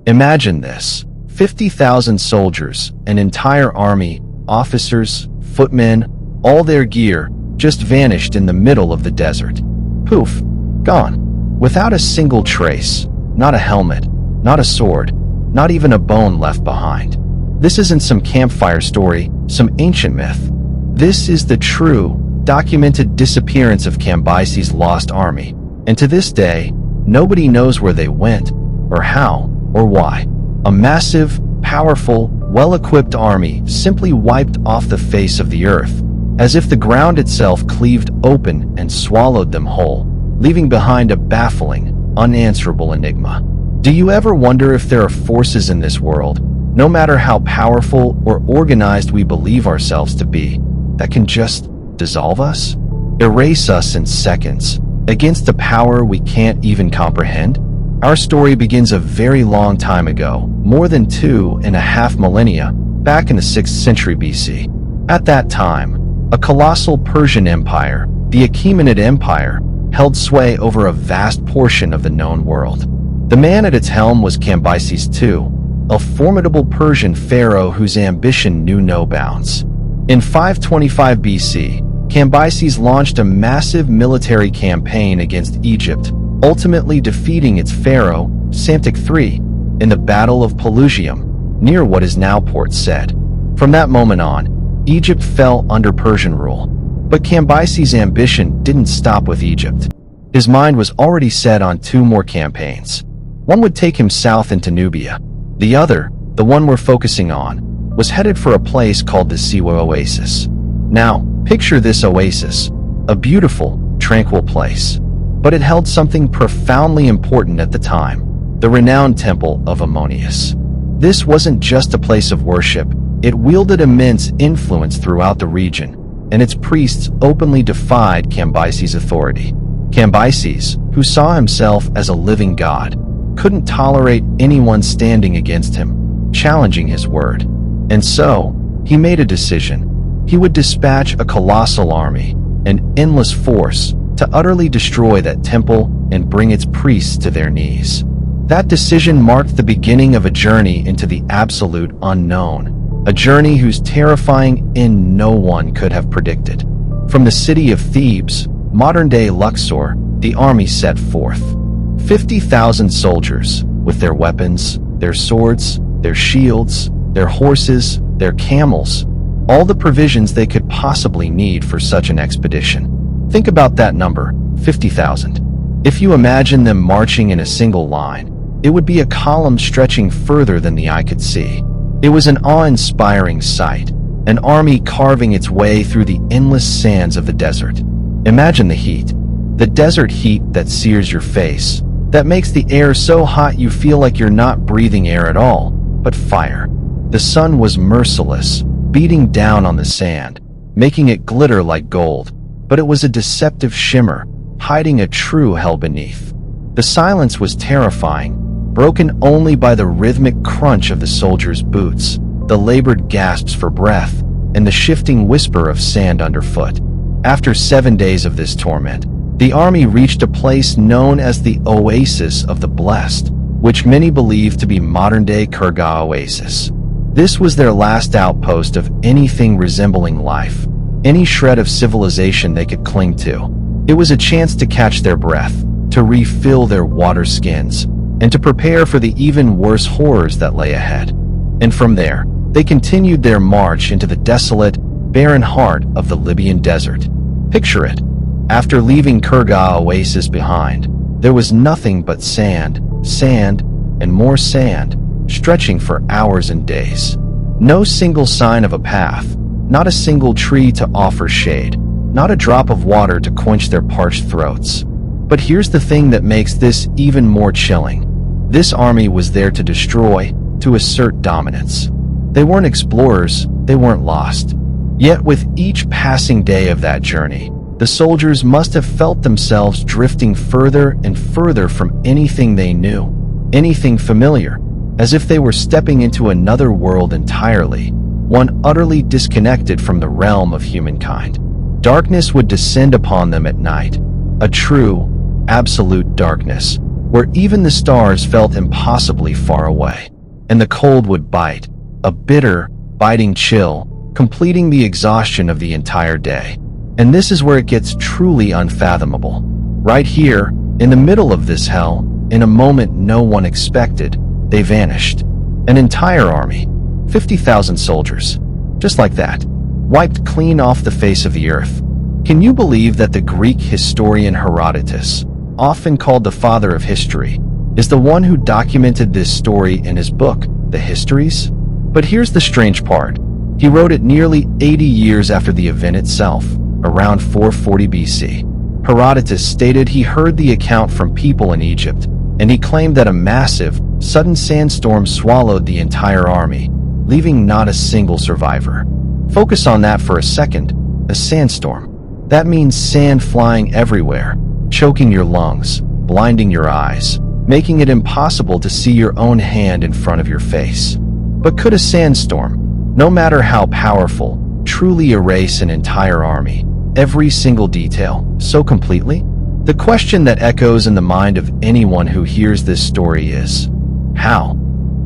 Imagine this: 50,000 soldiers, an entire army, officers, footmen, all their gear, just vanished in the middle of the desert. Poof, gone. Without a single trace, not a helmet, not a sword, not even a bone left behind. This isn't some campfire story, some ancient myth. This is the true, documented disappearance of Cambyses' lost army, and to this day, nobody knows where they went, or how, or why. A massive, powerful, well-equipped army simply wiped off the face of the earth, as if the ground itself cleaved open and swallowed them whole, leaving behind a baffling, unanswerable enigma. Do you ever wonder if there are forces in this world, no matter how powerful or organized we believe ourselves to be, that can just dissolve us? Erase us in seconds, against a power we can't even comprehend? Our story begins a very long time ago, more than 2.5 millennia, back in the 6th century BC. At that time, a colossal Persian empire, the Achaemenid Empire, held sway over a vast portion of the known world. The man at its helm was Cambyses II, a formidable Persian pharaoh whose ambition knew no bounds. In 525 BC, Cambyses launched a massive military campaign against Egypt, ultimately defeating its pharaoh, Psamtik III, in the Battle of Pelusium, near what is now Port Said. From that moment on, Egypt fell under Persian rule. But Cambyses' ambition didn't stop with Egypt. His mind was already set on 2 more campaigns. One would take him south into Nubia. The other, the one we're focusing on, was headed for a place called the Siwa Oasis. Now, picture this oasis, a beautiful, tranquil place. But it held something profoundly important at the time, the renowned Temple of Ammonius. This wasn't just a place of worship, it wielded immense influence throughout the region, and its priests openly defied Cambyses' authority. Cambyses, who saw himself as a living god, couldn't tolerate anyone standing against him, challenging his word. And so, he made a decision. He would dispatch a colossal army, an endless force, to utterly destroy that temple and bring its priests to their knees. That decision marked the beginning of a journey into the absolute unknown, a journey whose terrifying end no one could have predicted. From the city of Thebes, modern-day Luxor, the army set forth. 50,000 soldiers, with their weapons, their swords, their shields, their horses, their camels, all the provisions they could possibly need for such an expedition. Think about that number, 50,000. If you imagine them marching in a single line, it would be a column stretching further than the eye could see. It was an awe-inspiring sight, an army carving its way through the endless sands of the desert. Imagine the heat, the desert heat that sears your face, that makes the air so hot you feel like you're not breathing air at all, but fire. The sun was merciless, beating down on the sand, making it glitter like gold, but it was a deceptive shimmer, hiding a true hell beneath. The silence was terrifying, broken only by the rhythmic crunch of the soldiers' boots, the labored gasps for breath, and the shifting whisper of sand underfoot. After 7 days of this torment, the army reached a place known as the Oasis of the Blessed, which many believe to be modern-day Kurga Oasis. This was their last outpost of anything resembling life, any shred of civilization they could cling to. It was a chance to catch their breath, to refill their water skins, and to prepare for the even worse horrors that lay ahead. And from there, they continued their march into the desolate, barren heart of the Libyan desert. Picture it. After leaving Kurga Oasis behind, there was nothing but sand, sand, and more sand, stretching for hours and days. No single sign of a path, not a single tree to offer shade, not a drop of water to quench their parched throats. But here's the thing that makes this even more chilling. This army was there to destroy, to assert dominance. They weren't explorers, they weren't lost. Yet with each passing day of that journey, the soldiers must have felt themselves drifting further and further from anything they knew, anything familiar, as if they were stepping into another world entirely, one utterly disconnected from the realm of humankind. Darkness would descend upon them at night, a true, absolute darkness, where even the stars felt impossibly far away. And the cold would bite, a bitter, biting chill, completing the exhaustion of the entire day. And this is where it gets truly unfathomable. Right here, in the middle of this hell, in a moment no one expected, they vanished. An entire army, 50,000 soldiers, just like that, wiped clean off the face of the earth. Can you believe that the Greek historian Herodotus, often called the father of history, is the one who documented this story in his book, The Histories? But here's the strange part. He wrote it nearly 80 years after the event itself, around 440 BC. Herodotus stated he heard the account from people in Egypt, and he claimed that a massive, sudden sandstorm swallowed the entire army, leaving not a single survivor. Focus on that for a second. A sandstorm. That means sand flying everywhere, choking your lungs, blinding your eyes, making it impossible to see your own hand in front of your face. But could a sandstorm, no matter how powerful, truly erase an entire army, every single detail, so completely? The question that echoes in the mind of anyone who hears this story is, how?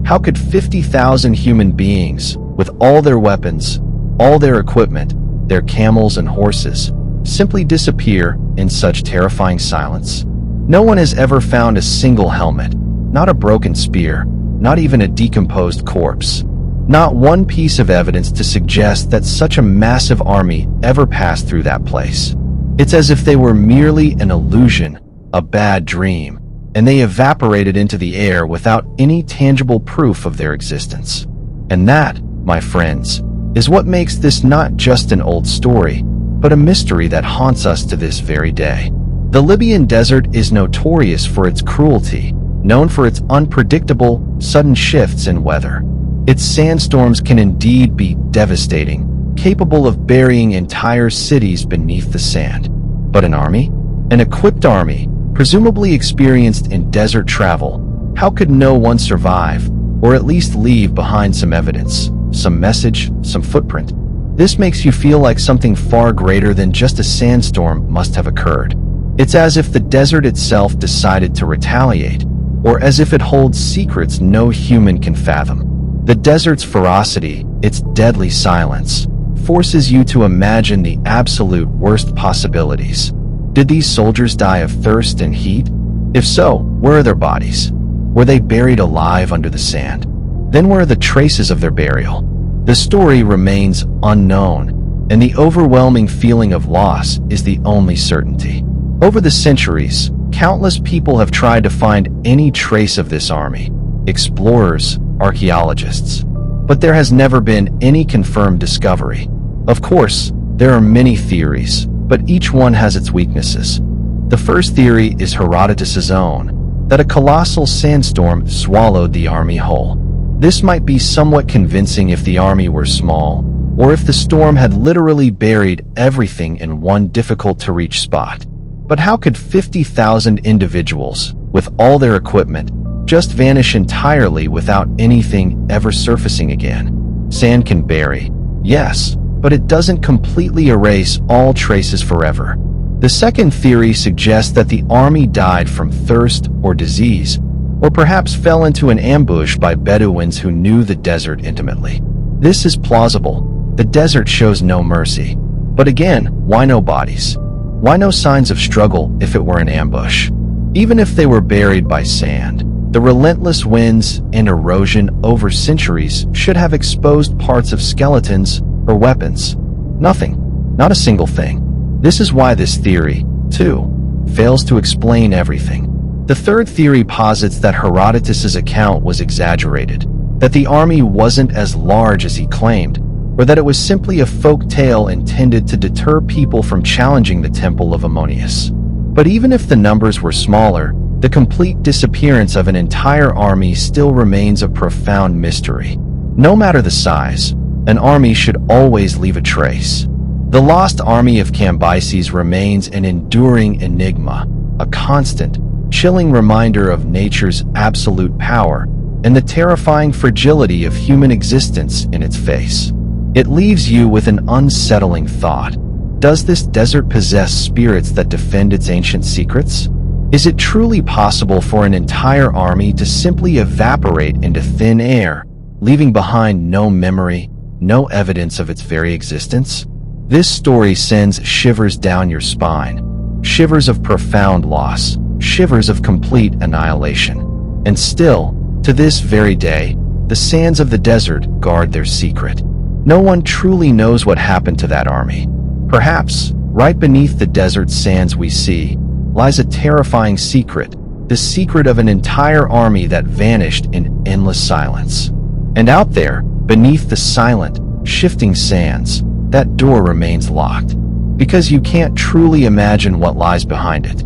How could 50,000 human beings, with all their weapons, all their equipment, their camels and horses, simply disappear in such terrifying silence? No one has ever found a single helmet, not a broken spear, not even a decomposed corpse. Not one piece of evidence to suggest that such a massive army ever passed through that place. It's as if they were merely an illusion, a bad dream, and they evaporated into the air without any tangible proof of their existence. And that, my friends, is what makes this not just an old story, but a mystery that haunts us to this very day. The Libyan desert is notorious for its cruelty, known for its unpredictable, sudden shifts in weather. Its sandstorms can indeed be devastating, capable of burying entire cities beneath the sand. But an army? An equipped army, presumably experienced in desert travel, how could no one survive, or at least leave behind some evidence, some message, some footprint? This makes you feel like something far greater than just a sandstorm must have occurred. It's as if the desert itself decided to retaliate, or as if it holds secrets no human can fathom. The desert's ferocity, its deadly silence, forces you to imagine the absolute worst possibilities. Did these soldiers die of thirst and heat? If so, where are their bodies? Were they buried alive under the sand? Then where are the traces of their burial? The story remains unknown, and the overwhelming feeling of loss is the only certainty. Over the centuries, countless people have tried to find any trace of this army. Explorers, archaeologists. But there has never been any confirmed discovery. Of course, there are many theories, but each one has its weaknesses. The first theory is Herodotus' own, that a colossal sandstorm swallowed the army whole. This might be somewhat convincing if the army were small, or if the storm had literally buried everything in one difficult-to-reach spot. But how could 50,000 individuals, with all their equipment, just vanish entirely without anything ever surfacing again? Sand can bury, yes, but it doesn't completely erase all traces forever. The second theory suggests that the army died from thirst or disease, or perhaps fell into an ambush by Bedouins who knew the desert intimately. This is plausible. The desert shows no mercy. But again, why no bodies? Why no signs of struggle if it were an ambush? Even if they were buried by sand, the relentless winds and erosion over centuries should have exposed parts of skeletons or weapons. Nothing. Not a single thing. This is why this theory, too, fails to explain everything. The third theory posits that Herodotus' account was exaggerated, that the army wasn't as large as he claimed, or that it was simply a folk tale intended to deter people from challenging the temple of Ammonius. But even if the numbers were smaller, the complete disappearance of an entire army still remains a profound mystery. No matter the size, an army should always leave a trace. The lost army of Cambyses remains an enduring enigma, a constant, chilling reminder of nature's absolute power and the terrifying fragility of human existence in its face. It leaves you with an unsettling thought. Does this desert possess spirits that defend its ancient secrets? Is it truly possible for an entire army to simply evaporate into thin air, leaving behind no memory, no evidence of its very existence? This story sends shivers down your spine, shivers of profound loss, shivers of complete annihilation. And still, to this very day, the sands of the desert guard their secret. No one truly knows what happened to that army. Perhaps, right beneath the desert sands we see, lies a terrifying secret, the secret of an entire army that vanished in endless silence. And out there, beneath the silent, shifting sands, that door remains locked. Because you can't truly imagine what lies behind it.